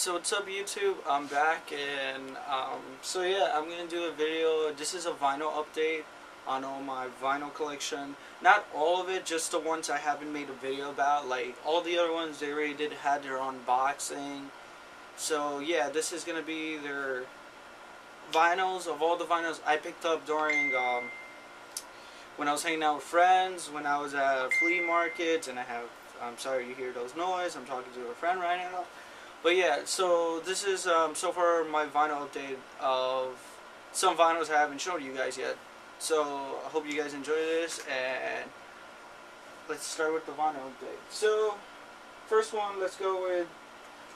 So what's up YouTube? I'm back and so yeah, I'm gonna do a video. This is a vinyl update on all my vinyl collection. Not all of it, just the ones I haven't made a video about. Like all the other ones they already had their unboxing. So yeah, this is gonna be their vinyls of all the vinyls I picked up during when I was hanging out with friends, when I was at flea markets, and I'm sorry you hear those noise. I'm talking to a friend right now. But yeah, so this is so far my vinyl update of some vinyls I haven't shown you guys yet. So I hope you guys enjoy this, and let's start with the vinyl update. So first one, let's go with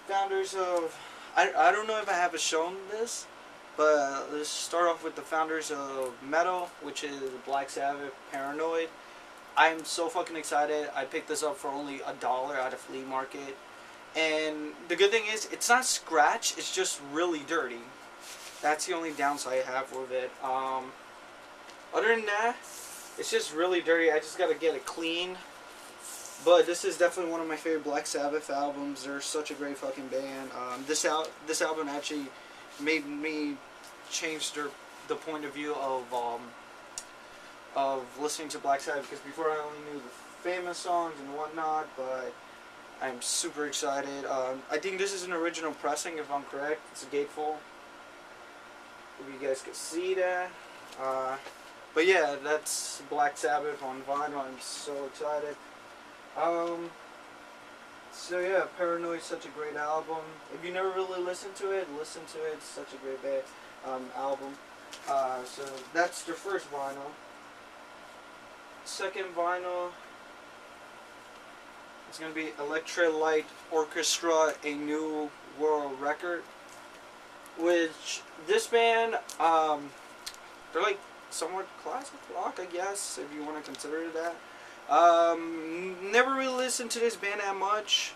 founders of. I don't know if I have shown this, but let's start off with the founders of metal, which is Black Sabbath, Paranoid. I'm so fucking excited. I picked this up for only $1 at a flea market. And the good thing is, it's not scratch, it's just really dirty. That's the only downside I have with it. Other than that, it's just really dirty. I just gotta get it clean. But this is definitely one of my favorite Black Sabbath albums. They're such a great fucking band. This album actually made me change the point of view of listening to Black Sabbath, because before I only knew the famous songs and whatnot, but I'm super excited. I think this is an original pressing, if I'm correct. It's a gatefold. If you guys can see that. But yeah, that's Black Sabbath on vinyl. I'm so excited. So yeah, Paranoid is such a great album. If you never really listened to it, listen to it. It's such a great album. So that's the first vinyl. Second vinyl, it's going to be Electric Light Orchestra, A New World Record. Which, this band, they're like somewhat classic rock, I guess, if you want to consider it that. Never really listened to this band that much.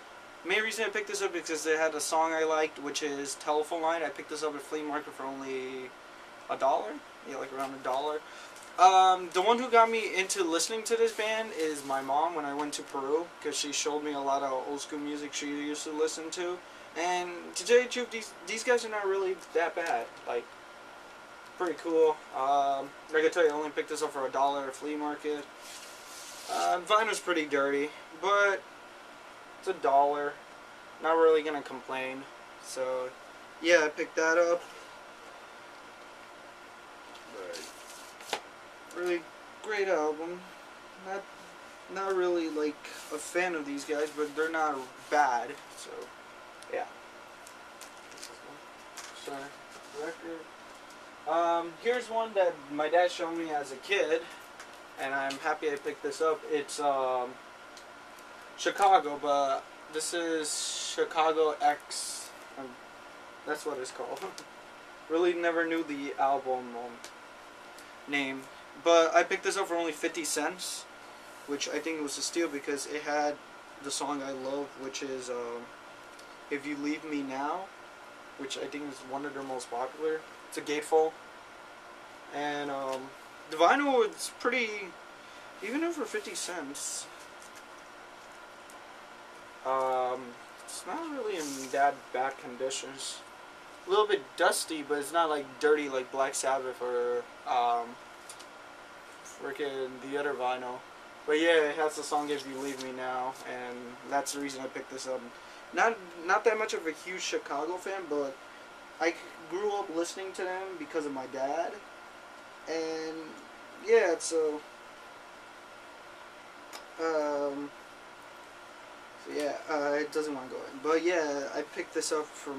Main reason I picked this up is because they had a song I liked, which is Telephone Line. I picked this up at flea market for only $1. Yeah, like around $1. The one who got me into listening to this band is my mom when I went to Peru, because she showed me a lot of old school music she used to listen to. And to tell you the truth, these guys are not really that bad. Like, pretty cool. Like I tell you, I only picked this up for $1 at flea market. Vinyl's pretty dirty, but it's $1. Not really gonna complain. So, yeah, I picked that up. Really great album. Not really like a fan of these guys, but they're not bad. So yeah. Sorry, record. Here's one that my dad showed me as a kid, and I'm happy I picked this up. It's Chicago, but this is Chicago X. That's what it's called. Really never knew the album name. But I picked this up for only 50 cents, which I think was a steal because it had the song I love, which is If You Leave Me Now, which I think is one of their most popular. It's a gatefold. And the vinyl is pretty, even for 50 cents, it's not really in that bad conditions. A little bit dusty, but it's not like dirty like Black Sabbath or freaking the other vinyl. But yeah, it has the song If You Leave Me Now, and that's the reason I picked this up. Not that much of a huge Chicago fan, but I grew up listening to them because of my dad. And yeah, so it doesn't want to go in. But yeah, I picked this up for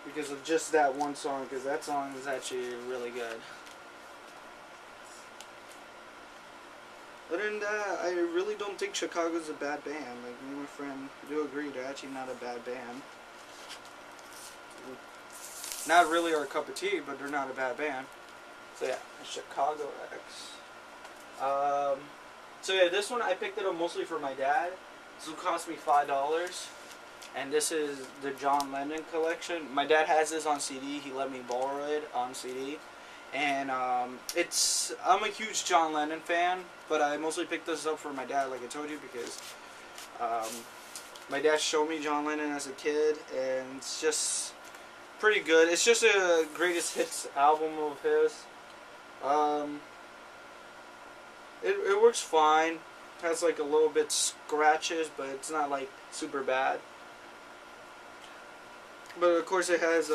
because of just that one song, because that song is actually really good. Other than that, I really don't think Chicago's a bad band. Like, me and my friend do agree, they're actually not a bad band. Not really our cup of tea, but they're not a bad band. So yeah, Chicago X. So yeah, this one I picked it up mostly for my dad. This will cost me $5. And this is the John Lennon collection. My dad has this on CD. He let me borrow it on CD. And I'm a huge John Lennon fan, but I mostly picked this up for my dad, like I told you, because My dad showed me John Lennon as a kid, and it's just pretty good. It's just a greatest hits album of his. Um, it works fine. Has like a little bit scratches, but it's not like super bad. But of course it has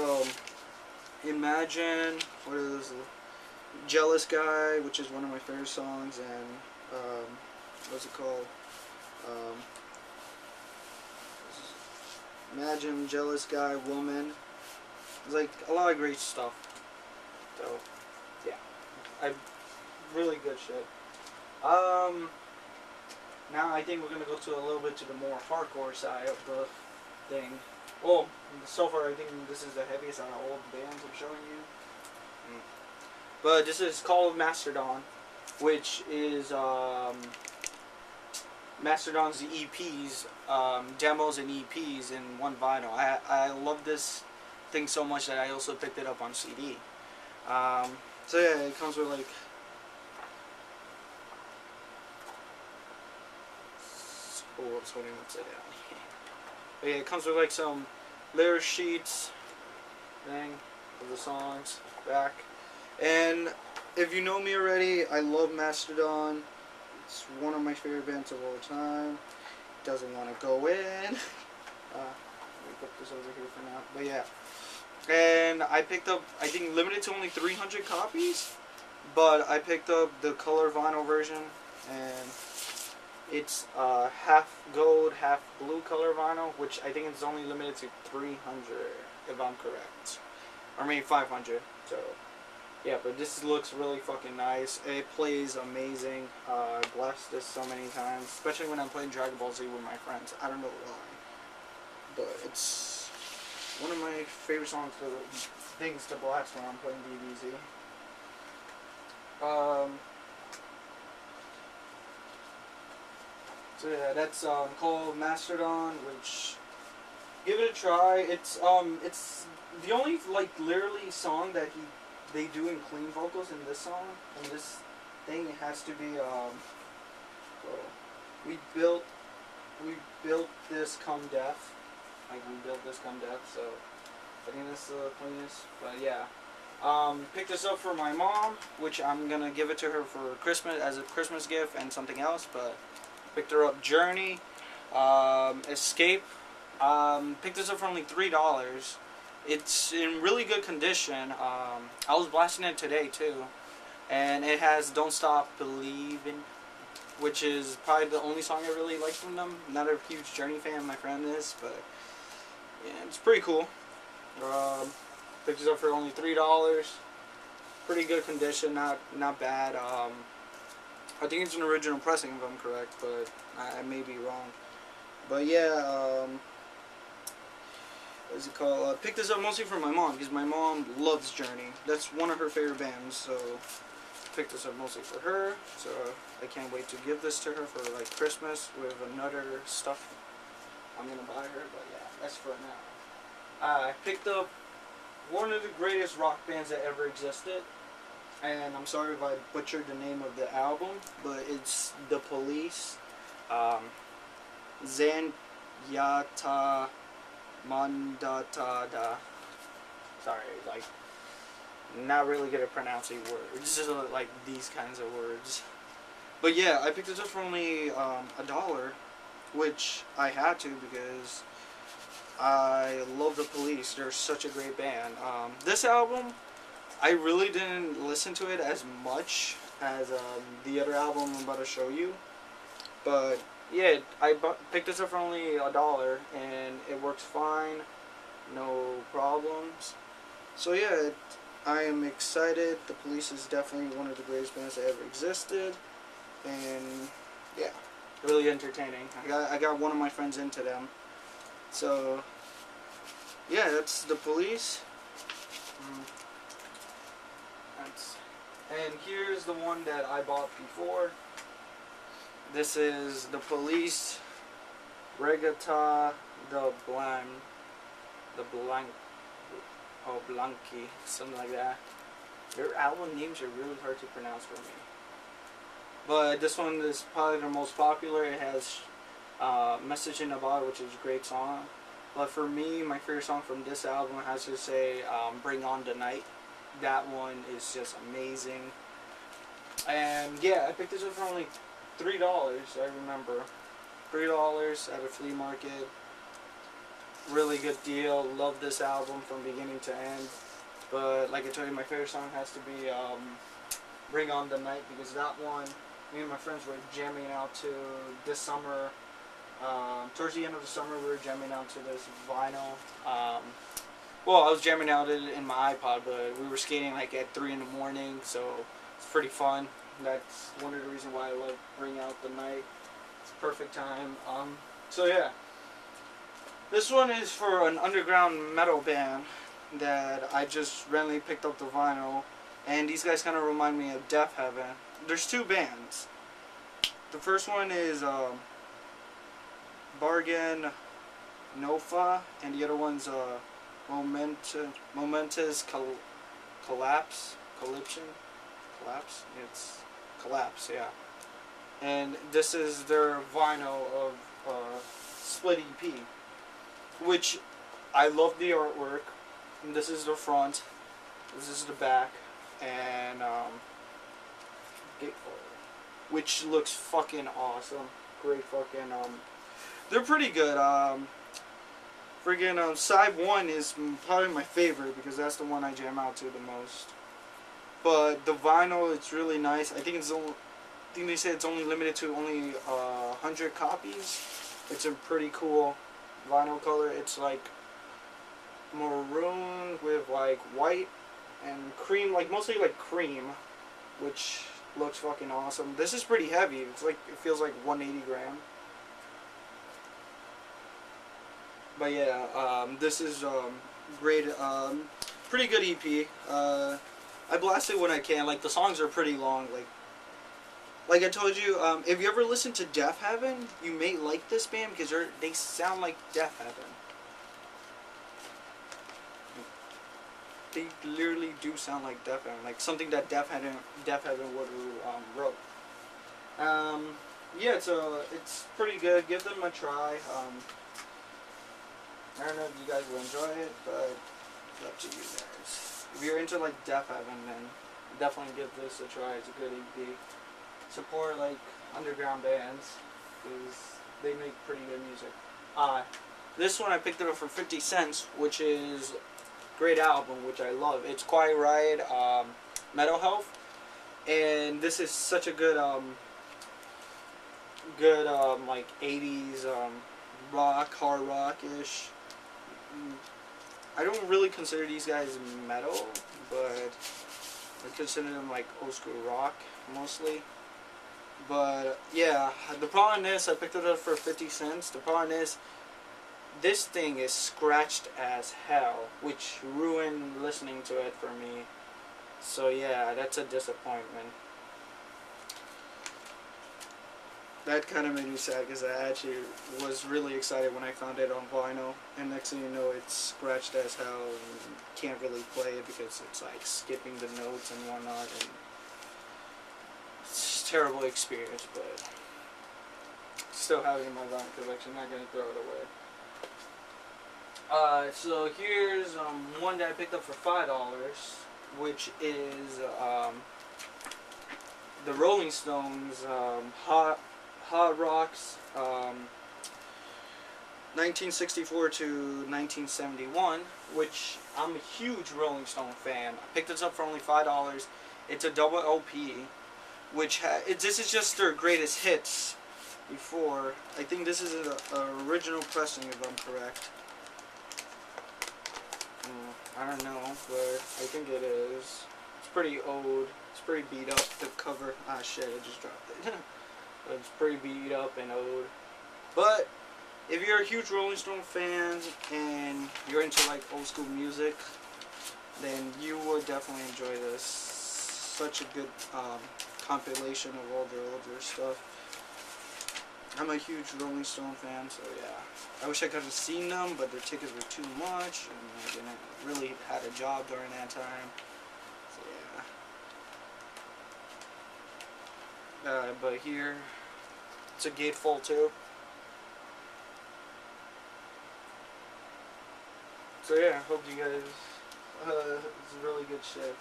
Imagine, what is it? Jealous Guy, which is one of my favorite songs, and what's it called? Um, Imagine, Jealous Guy, Woman. It's like a lot of great stuff. So yeah, really good shit. Now I think we're gonna go to a little bit to the more hardcore side of the thing. Well, so far I think this is the heaviest out of all the bands I'm showing you. But this is called Mastodon, which is Mastodon's EPs, demos and EPs in one vinyl. I love this thing so much that I also picked it up on CD. So yeah, it comes with like I was holding upside down. But yeah, it comes with like some lyric sheets thing of the songs back. And if you know me already, I love Mastodon. It's one of my favorite bands of all time. Doesn't want to go in. Let me put this over here for now. But yeah. And I picked up, I think limited to only 300 copies. But I picked up the color vinyl version. And it's half gold, half blue color vinyl. Which I think it's only limited to 300, if I'm correct. Or maybe 500. So yeah, but this looks really fucking nice. It plays amazing. I blast this so many times, especially when I'm playing Dragon Ball Z with my friends. I don't know why, but it's one of my favorite things to blast when I'm playing DBZ. So yeah, that's called Mastodon, which give it a try. It's the only like literally song that they do in clean vocals in this song, and this thing has to be well, we built this come death, like we built this come death, so I think that's the cleanest. But yeah, picked this up for my mom, which I'm gonna give it to her for Christmas as a Christmas gift and something else. But picked her up Journey, Escape. Picked this up for only $3. It's in really good condition. I was blasting it today too, and it has "Don't Stop Believing," which is probably the only song I really like from them. Not a huge Journey fan, my friend is, but yeah, it's pretty cool. Picked this up for only $3. Pretty good condition, not bad. I think it's an original pressing if I'm correct, but I may be wrong. But yeah, what's it called? I picked this up mostly for my mom because my mom loves Journey. That's one of her favorite bands, so picked this up mostly for her. So I can't wait to give this to her for like Christmas with another stuff I'm gonna buy her. But yeah, that's for now. I picked up one of the greatest rock bands that ever existed, and I'm sorry if I butchered the name of the album, but it's The Police. Zanyata Mandatada. Sorry, like, not really good at pronouncing words. Just like these kinds of words. But yeah, I picked this up for only $1, which I had to because I love The Police. They're such a great band. This album, I really didn't listen to it as much as the other album I'm about to show you. But yeah, I picked this up for only $1, and it works fine, no problems. So yeah, I am excited. The Police is definitely one of the greatest bands that ever existed, and yeah, really entertaining. I got one of my friends into them. So yeah, that's The Police. And here's the one that I bought before. This is The Police, Regata Blanqui, something like that. Their album names are really hard to pronounce for me. But this one is probably the most popular. It has Message in a Bottle, which is a great song. But for me, my favorite song from this album has to say Bring On the Night. That one is just amazing. And yeah, I picked this up for only $3, I remember. $3 at a flea market. Really good deal. Love this album from beginning to end. But like I told you, my favorite song has to be Bring On the Night, because that one, me and my friends were jamming out to this summer. Towards the end of the summer, we were jamming out to this vinyl. Well, I was jamming out it in my iPod, but we were skating like at 3 in the morning, so it's pretty fun. That's one of the reasons why I love Bring Out the Night. It's perfect time. So yeah, this one is for an underground metal band that I just randomly picked up the vinyl, and these guys kind of remind me of Deafheaven. There's two bands. The first one is Bargain Nofa, and the other one's Momentous Collapse. It's Collapse, yeah. And this is their vinyl of Split EP, which I love the artwork. And this is the front, this is the back, and which looks fucking awesome. Great fucking they're pretty good. Friggin' side 1 is probably my favorite because that's the one I jam out to the most. But the vinyl, it's really nice. I think they said it's only limited to only 100 copies. It's a pretty cool vinyl color. It's like maroon with like white and cream, like mostly like cream, which looks fucking awesome. This is pretty heavy. It's like, it feels like 180 gram. But yeah, this is great. Pretty good EP. I blast it when I can. Like, the songs are pretty long. Like I told you, if you ever listen to Deafheaven, you may like this band because they sound like Deafheaven. They literally do sound like Deafheaven, like something that Deafheaven would have wrote. Yeah, so it's pretty good. Give them a try. I don't know if you guys will enjoy it, but it's up to you guys. If you're into like Deafheaven, then definitely give this a try. It's a good EP. Support like underground bands because they make pretty good music. This one I picked it up for 50 cents, which is a great album, which I love. It's Quiet Riot, Metal Health, and this is such a good like 80s rock, hard rock-ish. I don't really consider these guys metal, but I consider them like old school rock mostly. But yeah, the problem is I picked it up for 50 cents. The problem is this thing is scratched as hell, which ruined listening to it for me. So yeah, that's a disappointment. That kind of made me sad because I actually was really excited when I found it on vinyl, and next thing you know, it's scratched as hell and can't really play it because it's like skipping the notes and whatnot, and it's a terrible experience, but still have it in my vinyl collection, not gonna throw it away. So here's one that I picked up for $5, which is the Rolling Stones Hot Rocks 1964 to 1971, which I'm a huge Rolling Stone fan. I picked this up for only $5. It's a double LP, which this is just their greatest hits before. I think this is an original pressing, if I'm correct. I don't know, but I think it is. It's pretty old. It's pretty beat up. The cover. Ah, shit, I just dropped it. It's pretty beat up and old. But if you're a huge Rolling Stone fan and you're into like old school music, then you would definitely enjoy this. Such a good compilation of all their older stuff. I'm a huge Rolling Stone fan, so yeah. I wish I could have seen them, but their tickets were too much, and I didn't really had a job during that time. So yeah. But here, it's a gatefold too. So yeah, hope you guys. It's really good shit.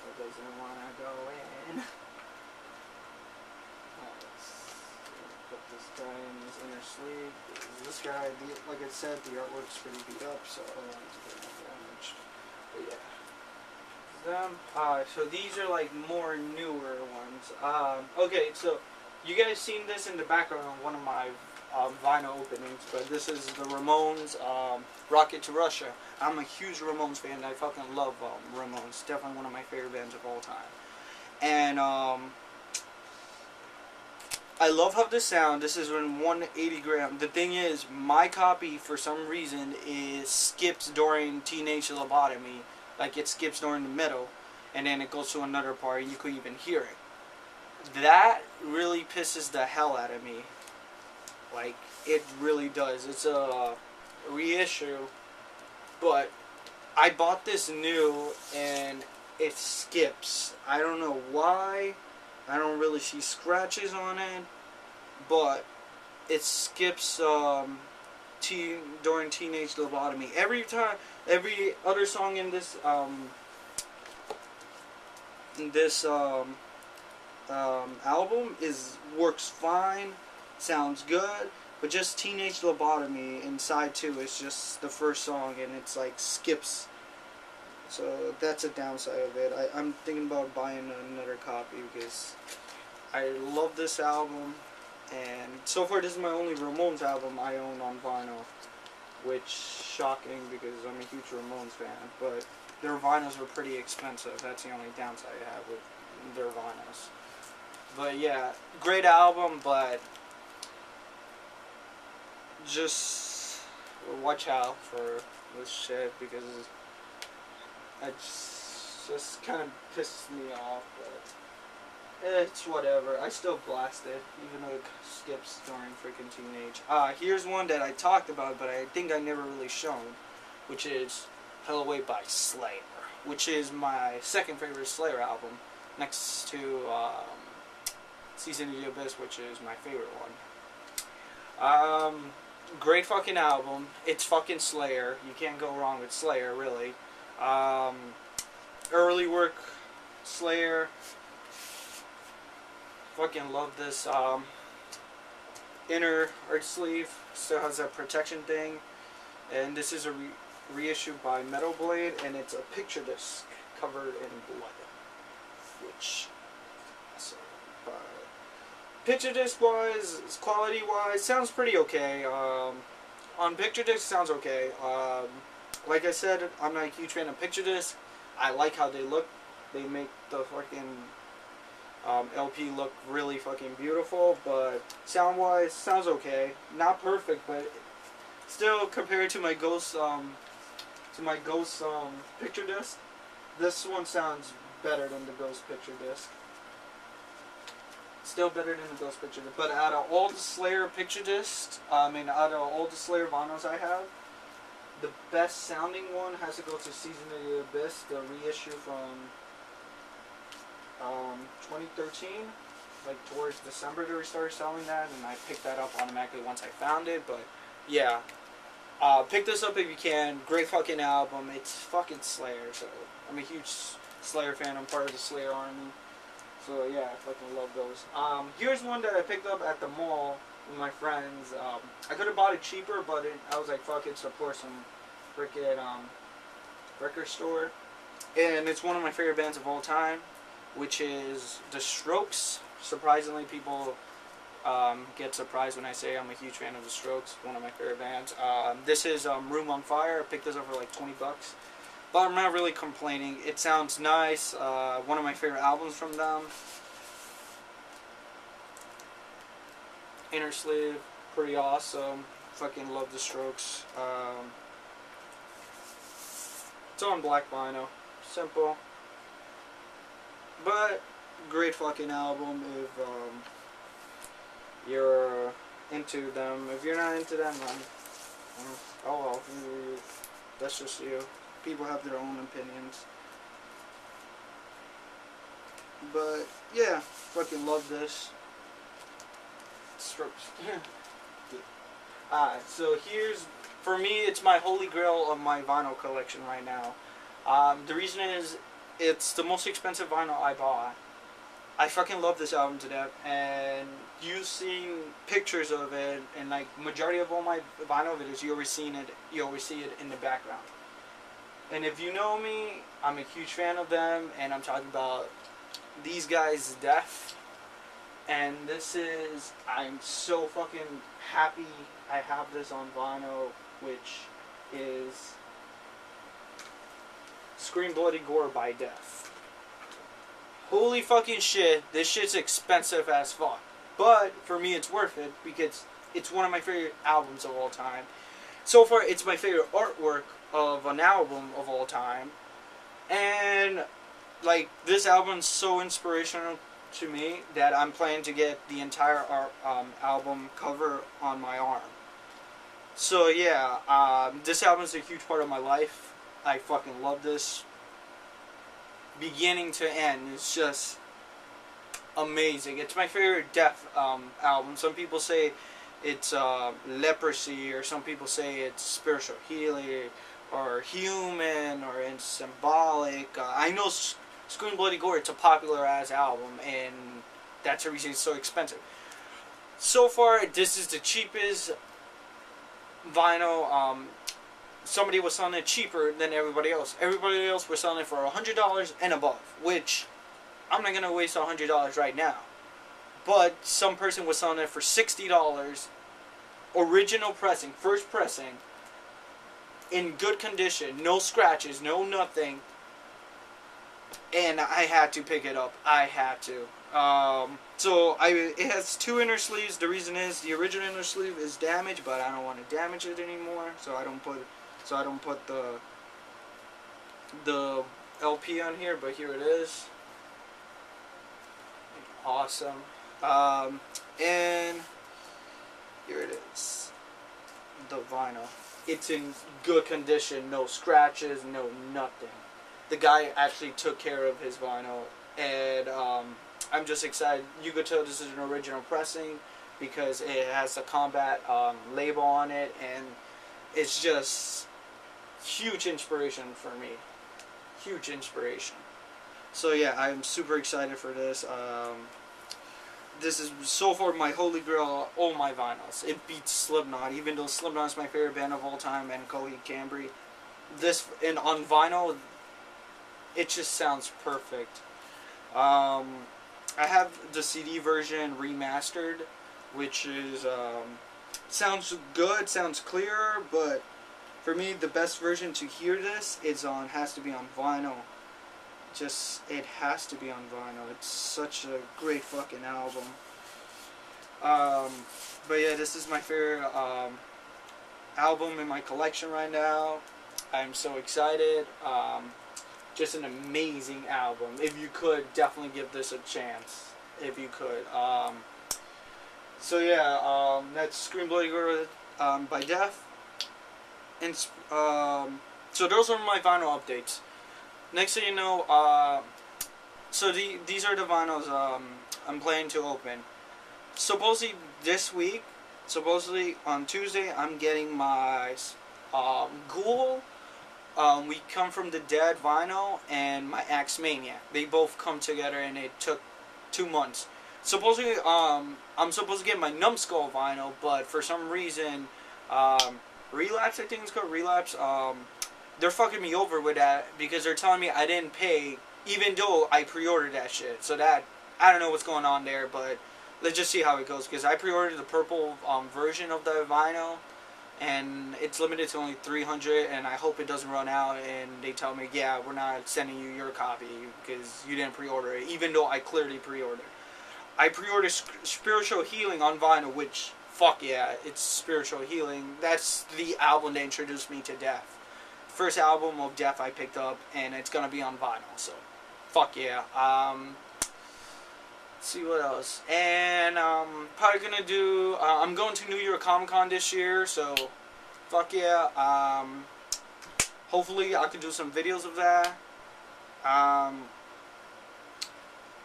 It doesn't wanna go in. Let's put this guy in his inner sleeve. This guy, like I said, the artwork's pretty beat up, so I don't want it to get more damaged. But yeah. Them. So these are like more newer ones. Okay, so you guys seen this in the background on one of my vinyl openings, but this is the Ramones, Rocket to Russia. I'm a huge Ramones fan. I fucking love Ramones. Definitely one of my favorite bands of all time. And I love how this sound. This is in 180 gram. The thing is, my copy for some reason skips during Teenage Lobotomy. Like it skips during the middle, and then it goes to another part, and you could even hear it. That really pisses the hell out of me. Like it really does. It's a reissue, but I bought this new, and it skips. I don't know why. I don't really see scratches on it, but it skips during Teenage Lobotomy. Every other song in this album works fine, sounds good, but just Teenage Lobotomy inside too is just the first song, and it's like skips. So that's a downside of it. I'm thinking about buying another copy because I love this album, and so far this is my only Ramones album I own on vinyl, which shocking because I'm a huge Ramones fan, but their vinyls are pretty expensive. That's the only downside I have with their vinyls. But yeah, great album, but just watch out for this shit because it just kind of pisses me off, but it's whatever. I still blast it, even though it skips during freaking Teenage. Here's one that I talked about, but I think I never really shown, which is Hell Away by Slayer, which is my second favorite Slayer album, next to Season of the Abyss, which is my favorite one. Great fucking album. It's fucking Slayer. You can't go wrong with Slayer, really. Early work Slayer. Fucking love this inner art sleeve. Still has that protection thing. And this is a reissue by Metal Blade, and it's a picture disc covered in blood. Which, so, picture disc wise, quality wise, sounds pretty okay. On picture disc, sounds okay. Like I said, I'm not a huge fan of picture disc. I like how they look. They make the fucking LP look really fucking beautiful, but sound wise, sounds okay. Not perfect, but still compared to my Ghost picture disc, this one sounds better than the Ghost picture disc. Still better than the Ghost picture disc. But out of all the Slayer picture discs, out of all the Slayer vinyls I have, the best sounding one has to go to Season of the Abyss, the reissue from 2013. Like towards December they started selling that, and I picked that up automatically once I found it. But yeah, pick this up if you can. Great fucking album. It's fucking Slayer, so I'm a huge Slayer fan. I'm part of the Slayer army. So yeah, I fucking love those. Here's one that I picked up at the mall with my friends. I could have bought it cheaper, but I was like, fuck it, support some freaking record store. And it's one of my favorite bands of all time, which is The Strokes. Surprisingly, people get surprised when I say I'm a huge fan of The Strokes, one of my favorite bands. This is Room on Fire. I picked this up for like $20. But I'm not really complaining. It sounds nice. One of my favorite albums from them. Inner sleeve, pretty awesome. Fucking love The Strokes. It's on black vinyl. Simple. But great fucking album if you're into them. If you're not into them, then oh well. That's just you. People have their own opinions. But yeah, fucking love this. It's strokes. So here's, for me, it's my holy grail of my vinyl collection right now. The reason is, it's the most expensive vinyl I bought. I fucking love this album to death, and you've seen pictures of it, and like majority of all my vinyl videos, you always see it in the background. And if you know me, I'm a huge fan of them, and I'm talking about these guys, Def. And this is, I'm so fucking happy I have this on vinyl, which is Scream Bloody Gore by Def. Holy fucking shit, this shit's expensive as fuck. But for me it's worth it because it's one of my favorite albums of all time. So far it's my favorite artwork of an album of all time. And like, this album's so inspirational to me that I'm planning to get the entire album cover on my arm. So yeah, this album's a huge part of my life. I fucking love this. Beginning to end, it's just amazing. It's my favorite Def album. Some people say it's Leprosy, or some people say it's Spiritual Healing, or Human, or it's Symbolic. I know Scream Bloody Gore, it's a popular ass album, and that's the reason it's so expensive. So far, this is the cheapest vinyl. Somebody was selling it cheaper than everybody else. Everybody else was selling it for $100 and above, which I'm not gonna waste $100 right now. But some person was selling it for $60, original pressing, first pressing, in good condition, no scratches, no nothing. And I had to pick it up. I had to. It has two inner sleeves. The reason is the original inner sleeve is damaged, but I don't want to damage it anymore, so I don't put the LP on here. But here it is. Awesome. And here it is. The vinyl. It's in good condition. No scratches. No nothing. The guy actually took care of his vinyl, and I'm just excited. You could tell this is an original pressing because it has a Combat label on it, and it's just huge inspiration for me. Huge inspiration. So yeah, I'm super excited for this. This is so far my holy grail, all my vinyls. It beats Slipknot, even though Slipknot is my favorite band of all time, and Coheed Cambria. This, and on vinyl, it just sounds perfect. I have the CD version remastered, which is sounds good, sounds clearer, but for me the best version to hear this has to be on vinyl. It has to be on vinyl. It's such a great fucking album. But yeah, this is my favorite album in my collection right now. I'm so excited. Just an amazing album. If you could, definitely give this a chance. If you could. So yeah, that's Scream Bloody Gore by Def. And so those are my vinyl updates. Next thing you know, these are the vinyls I'm planning to open. Supposedly this week, on Tuesday, I'm getting my Ghoul, We Come From the Dead vinyl, and my Axe Maniac. They both come together, and it took 2 months. Supposedly, I'm supposed to get my Numbskull vinyl, but for some reason, Relapse, I think it's called Relapse, they're fucking me over with that because they're telling me I didn't pay, even though I pre-ordered that shit. So that, I don't know what's going on there, but let's just see how it goes, because I pre-ordered the purple version of the vinyl, and it's limited to only 300, and I hope it doesn't run out, and they tell me, yeah, we're not sending you your copy because you didn't pre-order it, even though I clearly pre-ordered. I pre-ordered Spiritual Healing on vinyl, which, fuck yeah, it's Spiritual Healing. That's the album that introduced me to Def. First album of Def I picked up, and it's gonna be on vinyl, so fuck yeah. Let's see what else. And probably gonna do, I'm going to New York Comic Con this year, so fuck yeah. Hopefully I can do some videos of that.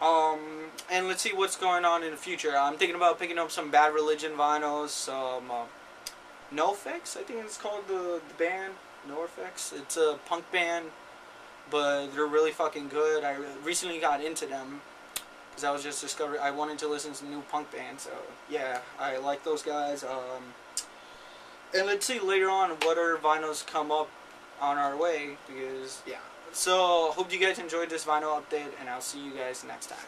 And let's see what's going on in the future. I'm thinking about picking up some Bad Religion vinyls, some NoFX, I think it's called the band, NoFX. It's a punk band, but they're really fucking good. I recently got into them because I was just discovering, I wanted to listen to some new punk bands, so yeah, I like those guys. And let's see later on what other vinyls come up on our way, because yeah. So, hope you guys enjoyed this vinyl update, and I'll see you guys next time.